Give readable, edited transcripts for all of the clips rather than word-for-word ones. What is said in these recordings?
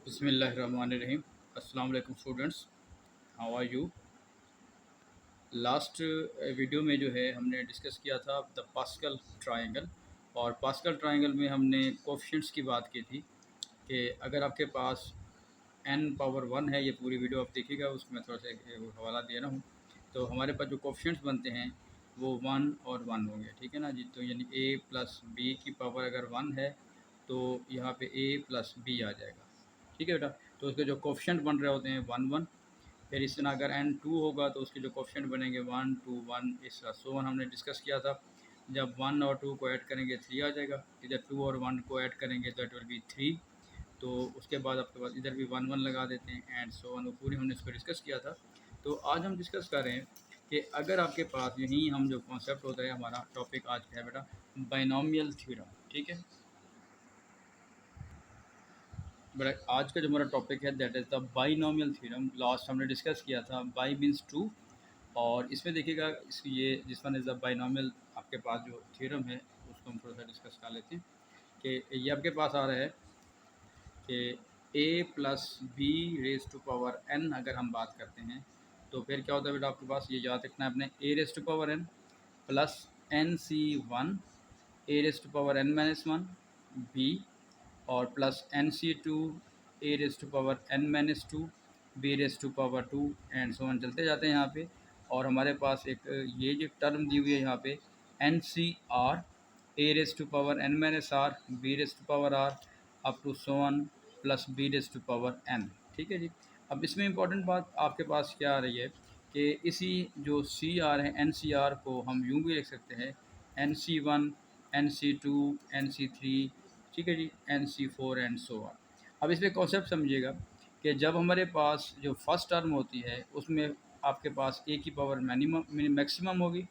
बिस्मिल्लाहिर्रहमानिर्रहीम। अस्सलाम वालेकुम students, how are you. Last video में जो है हमने डिस्कस किया था द पास्कल ट्रायंगल, और पास्कल ट्रायंगल में हमने कोफिशिएंट्स की बात की थी कि अगर आपके पास n पावर 1 है, ये पूरी वीडियो आप देखिएगा, उसमें मैं थोड़ा सा एक हवाला दे रहा हूँ। तो हमारे पास जो कोफिशिएंट्स बनते हैं वो 1 और 1 होंगे, ठीक है ना जी। तो यानी a प्लस बी की पावर अगर 1 है तो यहाँ पे a प्लस बी आ जाएगा, ठीक है बेटा। तो उसके जो कोफिशिएंट बन रहे होते हैं 1 1। फिर इस तरह अगर n 2 होगा तो उसके जो कोफिशिएंट बनेंगे 1 2 1, इस तरह सो 1 हमने डिस्कस किया था। जब 1 और 2 को ऐड करेंगे 3 आ जाएगा, इधर 2 और 1 को ऐड करेंगे तो इट विल बी 3। तो उसके बाद आपके पास इधर भी 1 1 लगा देते हैं एंड सो 1, वो पूरी हमने इसको डिस्कस किया था। तो आज हम डिस्कस कर रहे हैं कि अगर आपके पास यहीं हम जो कॉन्सेप्ट होता है, हमारा टॉपिक आज का है बेटा बाइनोमियल थ्योरम, ठीक है। बट आज का जो हमारा टॉपिक है that is the binomial theorem. Last हमने डिस्कस किया था बाई मीन्स टू, और इसमें देखिएगा ये जिस वन इज़ द बाइनोमियल आपके पास जो थ्योरम है उसको हम थोड़ा सा डिस्कस कर लेते हैं। कि ये आपके पास आ रहा है कि a plus B raise to power n अगर हम बात करते हैं तो फिर क्या होता है बेटा, आपके पास ये याद रखना है अपने, a raise to power n plus N C one A raise to power n minus one B, और plus N C two A raise to power n minus two B raise to power two, and so on चलते जाते हैं यहाँ पे। और हमारे पास एक ये जो टर्म दी हुई है यहाँ पे N C R A raise to power n minus R B raise to power R up to so on plus B raise to power n, ठीक है जी। अब इसमें इंपॉर्टेंट बात आपके पास क्या आ रही है कि इसी जो सी आर है एन सी आर को हम यूँ भी लिख सकते हैं N C one N C two N C three, ठीक है जी, N C four and so on. अब इसमें कॉन्सेप्ट समझिएगा कि जब हमारे पास जो फर्स्ट टर्म होती है उसमें आपके पास ए की पावर मिनिमम मैक्सिमम होगी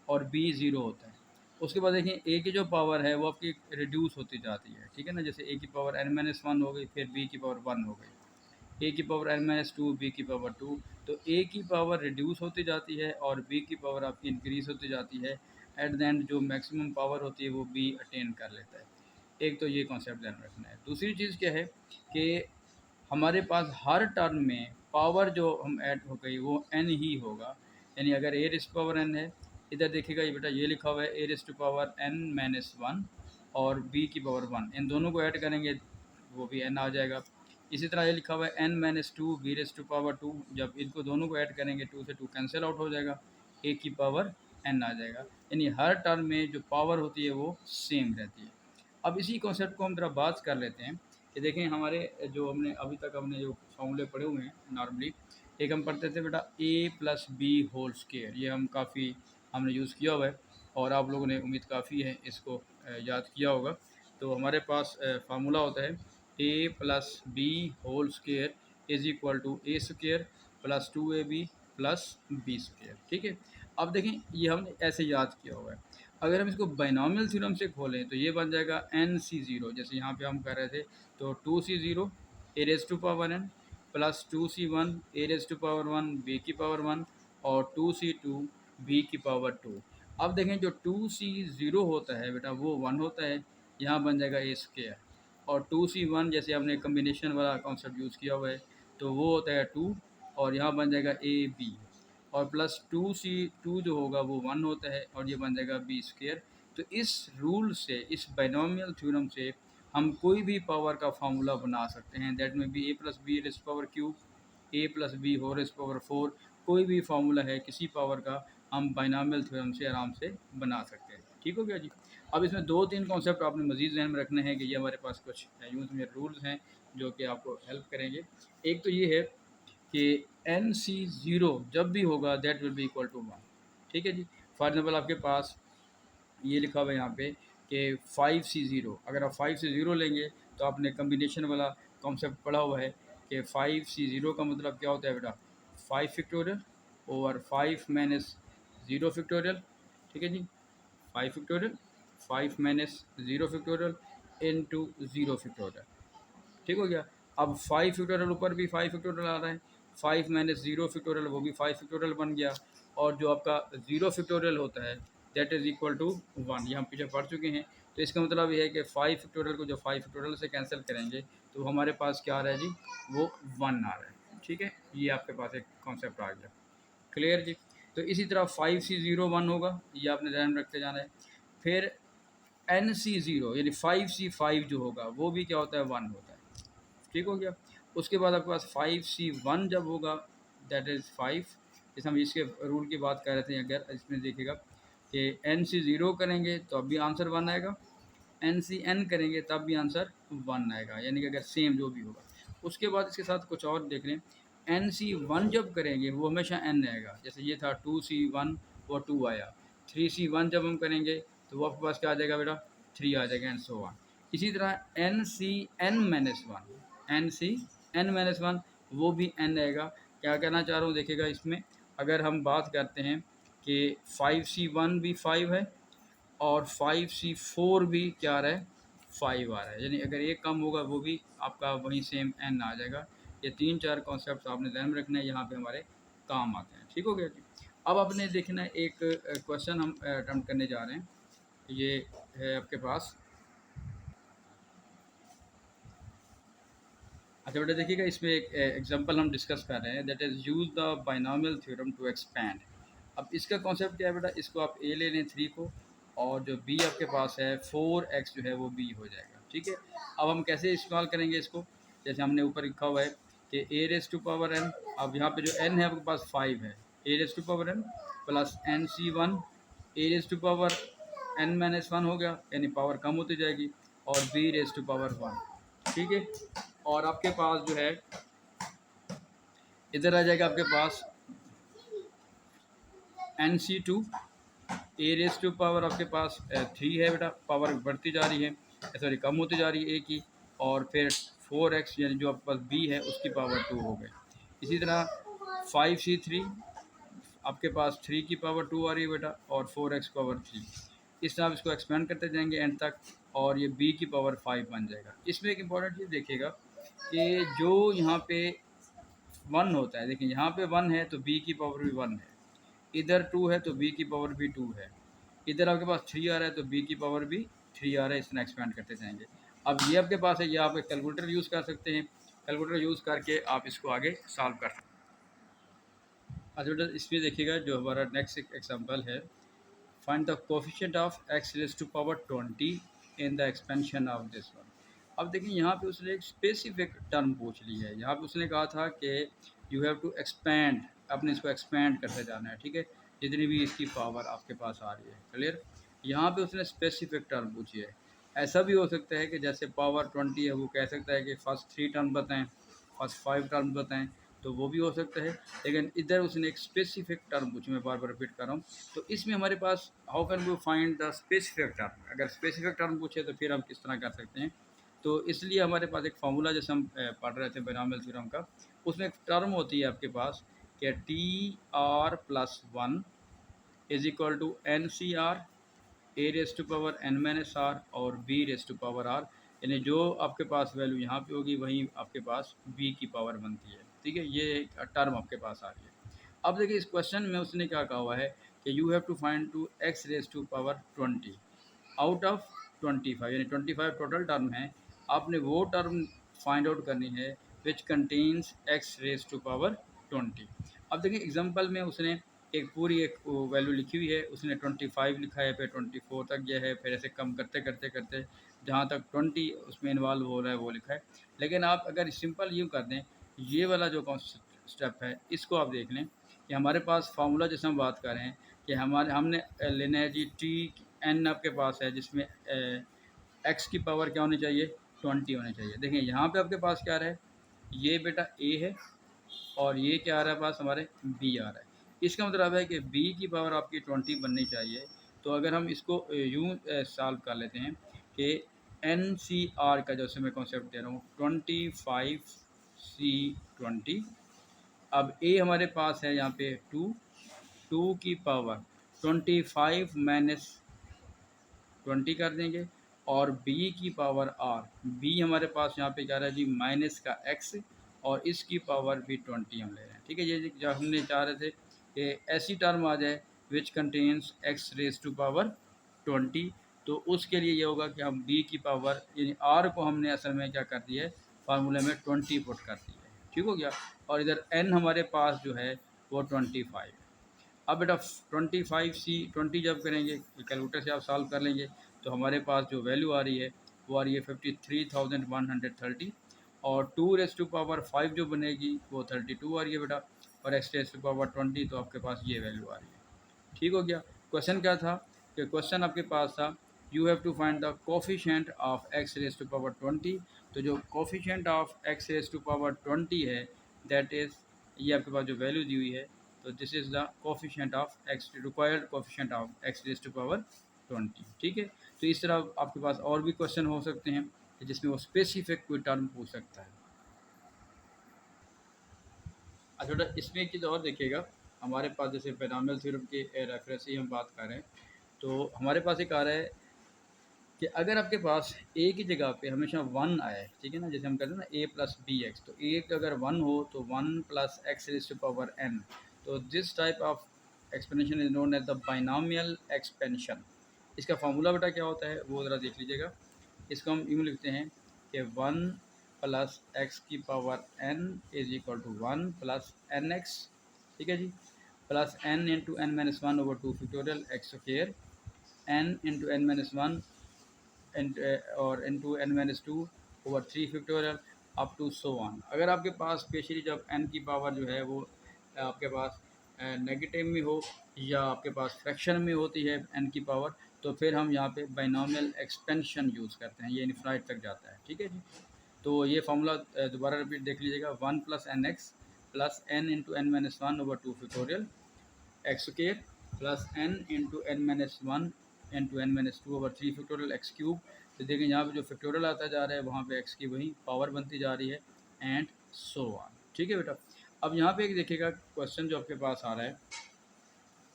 और बी ज़ीरो होता है। उसके बाद देखिए ए की जो पावर है वो आपकी रिड्यूस होती जाती है, ठीक है ना। जैसे ए की पावर एन माइनस वन हो गई, फिर बी की पावर वन हो गई, ए की power N minus two, B की पावर टू। तो ए की पावर रिड्यूस होती जाती है और बी की पावर आपकी इंक्रीज़ होती जाती है। एट द एंड जो मैक्सिमम पावर होती है वो बी अटेन कर लेता है। एक तो ये कॉन्सेप्ट ध्यान रखना है। दूसरी चीज़ क्या है कि हमारे पास हर टर्म में पावर जो हम ऐड हो गई वो n ही होगा। यानी अगर ए रेस्ट पावर n है, इधर देखिएगा ये बेटा ये लिखा हुआ है A raise power n minus one और b की पावर वन, इन दोनों को ऐड करेंगे वो भी n आ जाएगा। इसी तरह ये लिखा हुआ है n minus two B raise power two, जब इनको दोनों को ऐड करेंगे टू से टू कैंसिल आउट हो जाएगा, a की पावर n आ जाएगा। यानी हर टर्म में जो पावर होती है वो सेम रहती है। अब इसी कॉन्सेप्ट को हम ज़रा बात कर लेते हैं कि देखें हमारे जो हमने अभी तक हमने जो फॉर्मूले पढ़े हुए हैं नॉर्मली, एक हम पढ़ते थे बेटा a plus B whole square, ये हम काफ़ी हमने यूज़ किया हुआ है और आप लोगों ने उम्मीद काफ़ी है इसको याद किया होगा। तो हमारे पास फार्मूला होता है a plus B whole square is equal to A square plus two A B plus B square, ठीक है। अब देखें ये हमने ऐसे याद किया हुआ है। अगर हम इसको बाइनोमियल थ्योरम से खोलें तो ये बन जाएगा एन सी ज़ीरो, जैसे यहाँ पे हम कर रहे थे। तो two C zero A raise to power n plus two C one A raise to power one B की पावर वन और टू सी टू बी की पावर टू। अब देखें जो टू सी ज़ीरो होता है बेटा वो वन होता है, यहाँ बन जाएगा ए स्क्वायर। और टू सी वन जैसे हमने कम्बिनेशन वाला कॉन्सेप्ट यूज़ किया हुआ है तो वो होता है टू, और यहाँ बन जाएगा ए बी, और प्लस टू सी टू जो होगा वो वन होता है और ये बन जाएगा बी स्क्वायर। तो इस रूल से, इस बाइनोमियल थ्योरम से हम कोई भी पावर का फार्मूला बना सकते हैं, दैट में B A plus B raise power cube, A plus B हो रेज़ पावर फोर, कोई भी फार्मूला है किसी पावर का हम बाइनोमियल थ्योरम से आराम से बना सकते हैं, ठीक हो गया जी। अब इसमें दो तीन कॉन्सेप्ट आपने मज़ीद ज़हन में रखने हैं कि ये हमारे पास कुछ यूँ समझे रूल्स हैं जो कि आपको हेल्प करेंगे। एक तो ये है कि एन सी ज़ीरो जब भी होगा that will be equal to one, ठीक है जी। फॉर एग्जाम्पल आपके पास ये लिखा हुआ है यहाँ पे कि फाइव सी ज़ीरो, अगर आप फाइव से ज़ीरो लेंगे तो आपने कम्बिनेशन वाला कॉन्सेप्ट पढ़ा हुआ है कि फाइव सी ज़ीरो का मतलब क्या होता है बेटा, five factorial over five minus zero factorial, ठीक है जी। Five factorial five minus zero factorial into zero factorial, ठीक हो गया। अब फाइव फिक्टोरियल ऊपर भी फाइव फिक्टोरियल आ रहा है, फाइव माइनस ज़ीरो फिक्टोरियल वो भी फाइव फिक्टोरियल बन गया, और जो आपका ज़ीरो फिक्टोरियल होता है that is equal to one, ये हम पीछे पढ़ चुके हैं। तो इसका मतलब ये है कि फाइव फिक्टोरियल को जो फाइव फिक्टोरियल से कैंसिल करेंगे तो हमारे पास क्या आ रहा है जी, वो 1 आ रहा है। ठीक है, ये आपके पास एक कॉन्सेप्ट आ गया। क्लियर जी। तो इसी तरह 5C01 होगा, ये आपने ध्यान रखते जाना है। फिर NC0 यानी 5C5 जो होगा वो भी क्या होता है, 1 होता है। ठीक हो गया। उसके बाद आपके पास 5C1 जब होगा, दैट इज़ 5। जैसे हम इसके रूल की बात कर रहे थे, अगर इसमें देखिएगा कि NC0 करेंगे तो अब भी आंसर 1 आएगा, NCN करेंगे तब भी आंसर 1 आएगा, यानी कि अगर सेम जो भी होगा। उसके बाद इसके साथ कुछ और देख लें, NC1 जब करेंगे वो हमेशा N आएगा, जैसे ये था 2C1 वो 2 आया। 3C1 जब हम करेंगे तो वो आपके पास क्या आ जाएगा बेटा, 3 आ जाएगा, एंड सो ऑन। इसी तरह NCN-1 वो भी N आएगा। क्या कहना चाह रहा हूँ देखिएगा, इसमें अगर हम बात करते हैं कि 5C1 भी 5 है और 5C4 भी क्या आ रहा है, 5 आ रहा है, यानी अगर एक कम होगा वो भी आपका वही सेम N आ जाएगा। ये 3-4 कॉन्सेप्ट आपने ध्यान में रखना है, यहाँ पे हमारे काम आते हैं। ठीक हो गया जी। अब आपने देखना है एक क्वेश्चन हम अटेम्प्ट करने जा रहे हैं, ये है आपके पास। अच्छा बेटा देखिएगा, इसमें एक एग्जांपल हम डिस्कस कर रहे हैं, that is use the binomial theorem to expand. अब इसका कॉन्सेप्ट क्या है बेटा, इसको आप ए ले लें 3 को, और जो बी आपके पास है 4x जो है वो बी हो जाएगा। ठीक है, अब हम कैसे इस्तेमाल करेंगे इसको, जैसे हमने ऊपर लिखा हुआ है कि ए रेस टू पावर एन। अब यहाँ पे जो एन है आपके पास 5 है, A raise to power N plus NC1 A raise to power N-1 हो गया, यानी पावर कम होती जाएगी, और बी रेस टू पावर 1। ठीक है, और आपके पास जो है इधर आ जाएगा आपके पास NC2 A raise to power आपके पास 3 है बेटा, पावर बढ़ती जा रही है, सॉरी कम होती जा रही है ए की, और फिर 4x यानी जो आपके पास b है उसकी पावर 2 हो गई। इसी तरह 5C3 आपके पास 3 की पावर 2 आ रही है बेटा, और 4x पावर 3। इस तरह आप इसको एक्सपेंड करते जाएंगे एंड तक, और ये b की पावर 5 बन जाएगा। इसमें एक इंपॉर्टेंट चीज़ देखिएगा कि जो यहाँ पे 1 होता है, देखिए यहाँ पे 1 है तो b की पावर भी 1 है, इधर 2 है तो b की पावर भी 2 है, इधर आपके पास 3 आ रहा है तो b की पावर भी 3 आ रहा है। इस तरह एक्सपेंड करते जाएंगे। अब ये आपके पास है, ये आप एक कैलकुलेटर यूज़ कर सकते हैं, कैलकुलेटर यूज़ करके आप इसको आगे सॉल्व कर सकते हैं। अच्छा बेटा इसमें देखिएगा जो हमारा नेक्स्ट एग्जाम्पल है, find the coefficient of x raise to power 20 in the expansion of this one. अब देखिए यहाँ पे उसने एक स्पेसिफिक टर्म पूछ ली है, यहाँ पे उसने कहा था कि यू हैव टू एक्सपैंड, अपने इसको एक्सपैंड करते जाना है। ठीक है, जितनी भी इसकी पावर आपके पास आ रही है। क्लियर, यहाँ पे उसने स्पेसिफिक टर्म पूछी है। ऐसा भी हो सकता है कि जैसे पावर 20 है, वो कह सकता है कि फर्स्ट 3 टर्म बताएं, फर्स्ट 5 टर्म बताएं, तो वो भी हो सकता है। लेकिन इधर उसने एक स्पेसिफिक टर्म पूछी, मैं बार बार रिपीट कर रहा हूँ। तो इसमें हमारे पास how can we find the specific term, अगर स्पेसिफिक टर्म पूछे तो फिर हम किस तरह कर सकते हैं। तो इसलिए हमारे पास एक फार्मूला जैसे हम पढ़ रहे थे बाइनोमियल थ्योरम का, उसमें एक टर्म होती है आपके पास कि TR+1 is equal to NCR A raise to power N-R और B raise to power R, यानी जो आपके पास वैल्यू यहाँ पे होगी वहीं आपके पास B की पावर बनती है। ठीक है, ये एक टर्म आपके पास आ रही है। अब देखिए इस क्वेश्चन में उसने क्या कहा हुआ है कि you have to find to x raise to power 20 out of 25, यानी 25 टोटल टर्म है, आपने वो टर्म फाइंड आउट करनी है which contains x raise to power 20। अब देखिए एग्जांपल में उसने एक पूरी एक वैल्यू लिखी हुई है, उसने 25 लिखा है, फिर 24 तक गया है, फिर ऐसे कम करते करते करते जहाँ तक 20 उसमें इन्वॉल्व हो रहा है वो लिखा है। लेकिन आप अगर सिंपल यूँ कर दें, ये वाला जो स्टेप है इसको आप देख लें कि हमारे पास फार्मूला जैसे हम बात कर रहे हैं कि हमारे हमने लेना है जी TN आपके पास है, जिसमें x की पावर क्या होनी चाहिए, 20 होनी चाहिए। देखिए यहाँ पे आपके पास क्या आ रहा है, ये बेटा a है, और ये क्या आ रहा है पास हमारे b आ रहा है। इसका मतलब है कि b की पावर आपकी 20 बननी चाहिए। तो अगर हम इसको यूँ सॉल्व कर लेते हैं कि NCR का जैसे मैं कॉन्सेप्ट दे रहा हूँ 25C20, अब a हमारे पास है यहाँ पे 2 की पावर 25 माइनस 20 कर देंगे, और b की पावर r, b हमारे पास यहाँ पे क्या रहा है जी माइनस का x, और इसकी पावर भी 20 हम ले रहे हैं। ठीक है, ये जो हमने चाह रहे थे कि ऐसी टर्म आ जाए which contains x raise to power 20, तो उसके लिए ये होगा कि हम b की पावर यानी r को हमने असल में क्या कर दिया है, फार्मूले में 20 पुट कर दिए, ठीक हो गया। और इधर n हमारे पास जो है वो 25। अब बेटा 25 जब करेंगे कैलकुलेटर से आप सॉल्व कर लेंगे तो हमारे पास जो वैल्यू आ रही है वो आ रही है 53,130। और 2⁵ जो बनेगी वो 32 आ रही है बेटा, और x⁻20 तो आपके पास ये वैल्यू आ रही है, ठीक हो गया। क्वेश्चन क्या था कि क्वेश्चन आपके पास था you have to find the coefficient of x⁻20। तो जो कोफिशिएंट ऑफ x⁻20 है दैट इज़, ये आपके पास जो वैल्यू दी हुई है, तो this is the coefficient of x, required coefficient of x⁻20, ठीक है। तो इस तरह आपके पास और भी क्वेश्चन हो सकते हैं जिसमें वो स्पेसिफिक कोई टर्म पूछ सकता है। अच्छा बेटा इसमें एक चीज़ और देखिएगा, हमारे पास जैसे बायनॉमियल थ्योरम के रेफरेंस से हम बात कर रहे हैं, तो हमारे पास एक आ रहा है कि अगर आपके पास ए की जगह पे हमेशा वन आए, ठीक है ना, जैसे हम कहते हैं ना a+bx, तो ए का अगर वन हो तो 1 + x⁻n। तो this type of expansion is known as the binomial expansion. इसका फार्मूला बेटा क्या होता है वो ज़रा देख लीजिएगा। इसको हम यूँ लिखते हैं कि 1 + x⁻n = 1 + nx, ठीक है जी, plus n × n-1/2 n × n-1 और n/n-2/3 up to so on. अगर आपके पास स्पेशली जब n की पावर जो है वो आपके पास नेगेटिव में हो या आपके पास फ्रैक्शन में होती है n की पावर, तो फिर हम यहाँ पे बाइनॉमियल एक्सपेंशन यूज़ करते हैं, ये इनफाइनाइट तक जाता है, ठीक है जी। तो ये फार्मूला दोबारा रिपीट देख लीजिएगा, 1 + nx plus n × n-1/2 x² plus n × n-1 × n-2/3 x³। तो देखिए यहाँ पे जो फैक्टोरियल आता जा रहा है वहाँ पे x की वही पावर बनती जा रही है एंड सो ऑन, ठीक है बेटा। अब यहाँ पे एक देखिएगा क्वेश्चन जो आपके पास आ रहा है,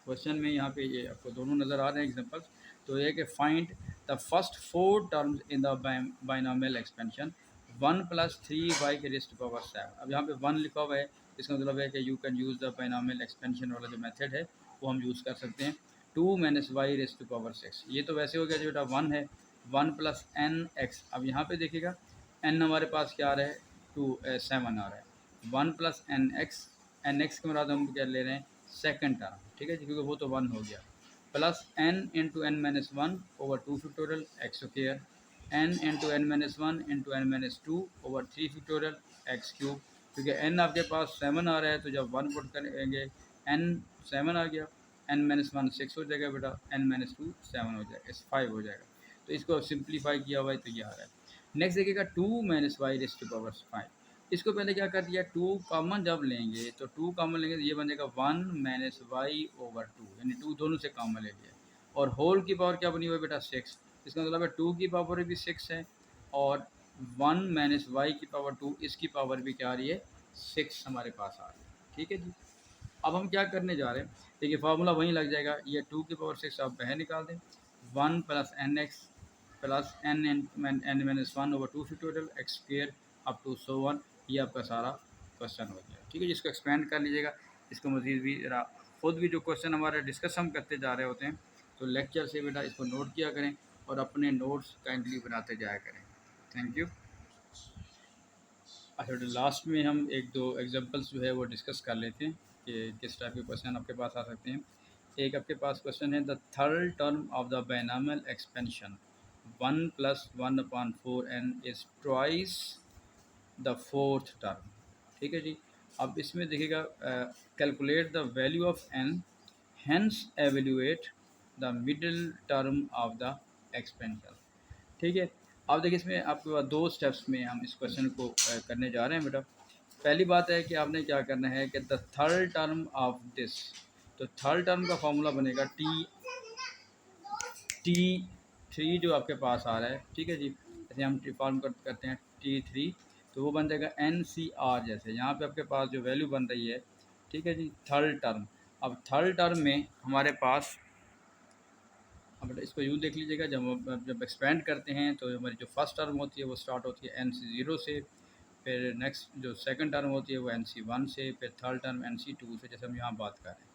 क्वेश्चन में यहाँ पे ये आपको दोनों नज़र आ रहे हैं एग्जांपल्स। तो ये कि find the first 4 terms in the binomial expansion 1 + 3y⁻7। अब यहाँ पे 1 लिखा हुआ है, इसका मतलब है कि you can use the binomial expansion वाला जो मेथड है वो हम यूज़ कर सकते हैं। 2 - y⁻6, ये तो वैसे हो गया जो बेटा 1 है, 1 + nx। अब यहाँ पे देखिएगा n हमारे पास क्या आ रहा है 7 आ रहा है, 1 + nx, nx के मुराद हम क्या ले रहे हैं सेकंड टर्म, ठीक है जी, क्योंकि वो तो 1 हो गया, plus n × n-1/2 x², n × n-1 × n-2/3 x³। क्योंकि n आपके पास 7 आ रहा है तो जब 1 पुट करेंगे n 7 आ गया, n-1 6 हो जाएगा बेटा, n-2 7 हो जाएगा, 5 हो जाएगा। तो इसको सिंप्लीफाई किया हुआ है तो ये आ रहा है। नेक्स्ट देखिएगा 2 - y⁻5। इसको पहले क्या कर दिया, 2 कॉमन जब लेंगे तो 2 कॉमन लेंगे तो ये बनेगा 1 - y/2, यानी 2 दोनों से कॉमन ले लिया। और होल की पावर क्या बनी हुई है बेटा 6, इसका मतलब है 2 की पावर भी 6 है और 1 - y/2 इसकी पावर भी क्या आ रही है 6 हमारे पास आ रही है, ठीक है जी। अब हम क्या करने जा रहे हैं, देखिए फार्मूला वहीं लग जाएगा, ये 2 की पावर 6 आप बाहर निकाल दें, 1 + nx plus n-1/2 x² up to so on, ये आपका सारा क्वेश्चन हो गया, ठीक है। जिसको एक्सपेंड कर लीजिएगा, इसको मज़ीद भी ज़रा खुद भी जो क्वेश्चन हमारे डिस्कस हम करते जा रहे होते हैं तो लेक्चर से बेटा इसको नोट किया करें और अपने नोट्स काइंडली बनाते जाया करें। Thank you. अच्छा तो लास्ट में हम एक दो एग्जांपल्स जो है वो डिस्कस कर लेते हैं कि किस टाइप के क्वेश्चन आपके पास आ सकते हैं। एक आपके पास क्वेश्चन है the third term of the binomial expansion 1 + 1/4n is twice the fourth term, ठीक है जी। अब इसमें देखिएगा calculate the value of n, hence evaluate the middle term of the expansion, ठीक है। अब देखिए इसमें आपके पास 2 स्टेप्स में हम इस क्वेश्चन को करने जा रहे हैं बेटा। पहली बात है कि आपने क्या करना है कि the third term of this, तो थर्ड टर्म का फॉर्मूला बनेगा T3 जो आपके पास आ रहा है, ठीक है जी। जैसे हम फॉर्म करते हैं T3, तो वो बन जाएगा NCR, जैसे यहाँ पे आपके पास जो वैल्यू बन रही है, ठीक है जी, थर्ड टर्म। अब थर्ड टर्म में हमारे पास, अब बेटा इसको यूँ देख लीजिएगा, जब एक्सपेंड करते हैं तो हमारी जो फर्स्ट टर्म होती है वो स्टार्ट होती है NC0 से, फिर नेक्स्ट जो सेकंड टर्म होती है वो NC1 से, फिर थर्ड टर्म NC2 से, जैसे हम यहाँ बात कर रहे हैं।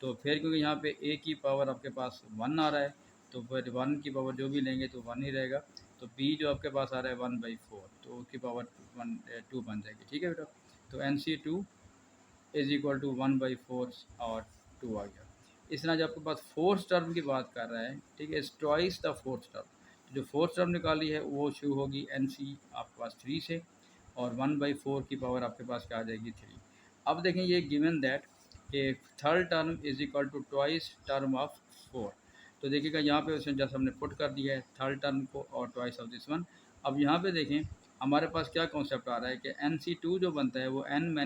तो फिर क्योंकि यहाँ पे a की पावर आपके पास 1 आ रहा है तो फिर 1 की पावर जो भी लेंगे तो 1 ही रहेगा, तो बी जो आपके पास आ रहा है 1/4, तो उसकी पावर 2 बन जाएगी। ठीक है बेटा, तो NC2 इज इक्वल टू 1/4 और 2 आ गया। इस तरह जब आपके पास फोर्थ टर्म की बात कर रहा है, ठीक है, ट्वाइस द फोर्थ टर्म, तो जो फोर्थ टर्म निकाली है वो शुरू होगी NC आपके पास 3 से, और 1/4 की पावर आपके पास क्या आ जाएगी 3। अब देखें ये गिवन दैट कि third term is equal to twice term of 4, तो देखिएगा यहाँ पे उसने जैसे हमने पुट कर दिया है थर्ड टर्म को और ट्वाइस ऑफ दिस वन। अब यहाँ पे देखें हमारे पास क्या कॉन्सेप्ट आ रहा है कि NC2 जो बनता है वो n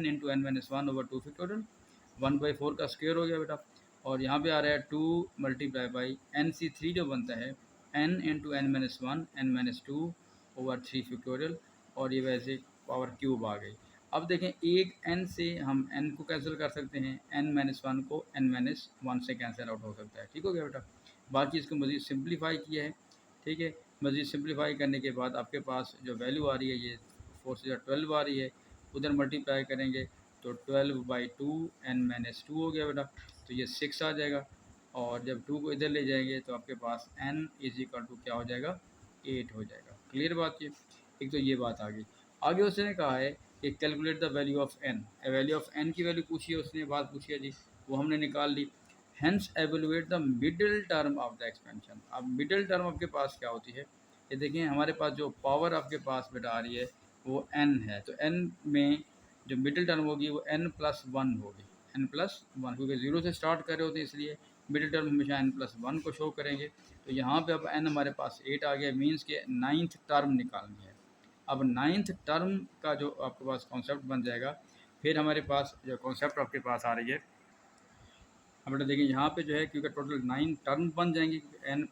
into N minus one over 2 factorial 1/4 का स्क्वायर हो गया बेटा, और यहाँ पे आ रहा है 2 मल्टीप्लाई बाई NC3 जो बनता है n into N minus one N minus two over 3 factorial, और ये वैसे पावर क्यूब आ गई। अब देखें एक n से हम n को कैंसिल कर सकते हैं, n माइनस वन को n माइनस वन से कैंसिल आउट हो सकता है। ठीक हो गया बेटा, बाकी इसको मज़ीद सिंप्लीफाई किया है। ठीक है, मज़ीद सिंप्लीफाई करने के बाद आपके पास जो वैल्यू आ रही है ये 4 से 12 आ रही है, उधर मल्टीप्लाई करेंगे तो 12/2 n माइनस टू हो गया बेटा, तो ये 6 आ जाएगा, और जब 2 को इधर ले जाएंगे तो आपके पास n इज इक्वल टू क्या हो जाएगा 8 हो जाएगा। क्लियर बात ये, एक तो ये बात आ गई। आगे उसने कहा है कि calculate the value of n, value of n की वैल्यू पूछी है उसने, बात पूछी है जी, वो हमने निकाल ली। Hence evaluate the middle term of the expansion. अब मिडिल टर्म आपके पास क्या होती है, ये देखें हमारे पास जो पावर आपके पास बेटा आ रही है वो n है, तो n में जो मिडिल टर्म होगी वो n+1 होगी, n+1, क्योंकि 0 से स्टार्ट कर रहे होते हैं इसलिए मिडिल टर्म हमेशा n+1 को शो करेंगे। तो यहाँ पे अब n हमारे पास 8 आ गया, मीन्स के 9th टर्म निकालनी है। अब 9th टर्म का जो आपके पास कॉन्सेप्ट बन जाएगा, फिर हमारे पास जो कॉन्सेप्ट आपके पास आ रही है, अब बेटा देखिए यहाँ पे जो है क्योंकि टोटल 9 टर्म बन जाएंगी, n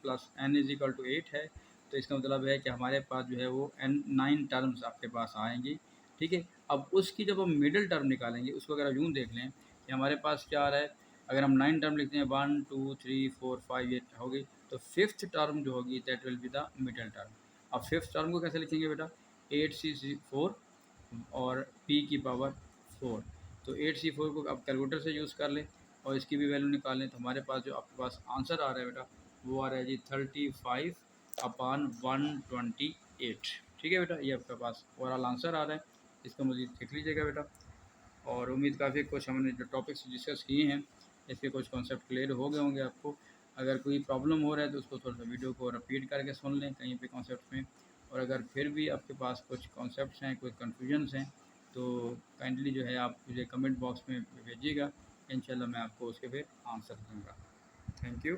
इज इक्वल टू 8 है, तो इसका मतलब है कि हमारे पास जो है वो 9 टर्म्स आपके पास आएंगी। ठीक है, अब उसकी जब हम मिडिल टर्म निकालेंगे उसको अगर आप यूँ देख लें कि हमारे पास क्या आ रहा है, अगर हम 9 टर्म लिखते हैं 1 2 3 4 5 ये होगी, तो फिफ्थ टर्म जो होगी that will be the middle term. अब फिफ्थ टर्म को कैसे लिखेंगे बेटा, 8C4 और p की पावर 4, तो 8C4 को आप कैलकुलेटर से यूज़ कर लें और इसकी भी वैल्यू निकालें, तो हमारे पास जो आपके पास आंसर आ रहा है बेटा वो आ रहा है जी 35/128। ठीक है बेटा, ये आपके पास ओवरऑल आंसर आ रहा है, इसको मज़ीद देख लीजिएगा बेटा। और उम्मीद काफ़ी कुछ हमने जो टॉपिक्स डिस्कस किए हैं इसके कुछ कॉन्सेप्ट क्लियर हो गए होंगे आपको। अगर कोई प्रॉब्लम हो रहा है तो उसको थोड़ा सा वीडियो को रिपीट करके सुन लें कहीं पे कॉन्सेप्ट में, और अगर फिर भी आपके पास कुछ कॉन्सेप्ट्स हैं, कुछ कन्फ्यूजन्स हैं, तो काइंडली जो है आप मुझे कमेंट बॉक्स में भेजिएगा, इंशाल्लाह मैं आपको उसके फिर आंसर दूँगा। Thank you.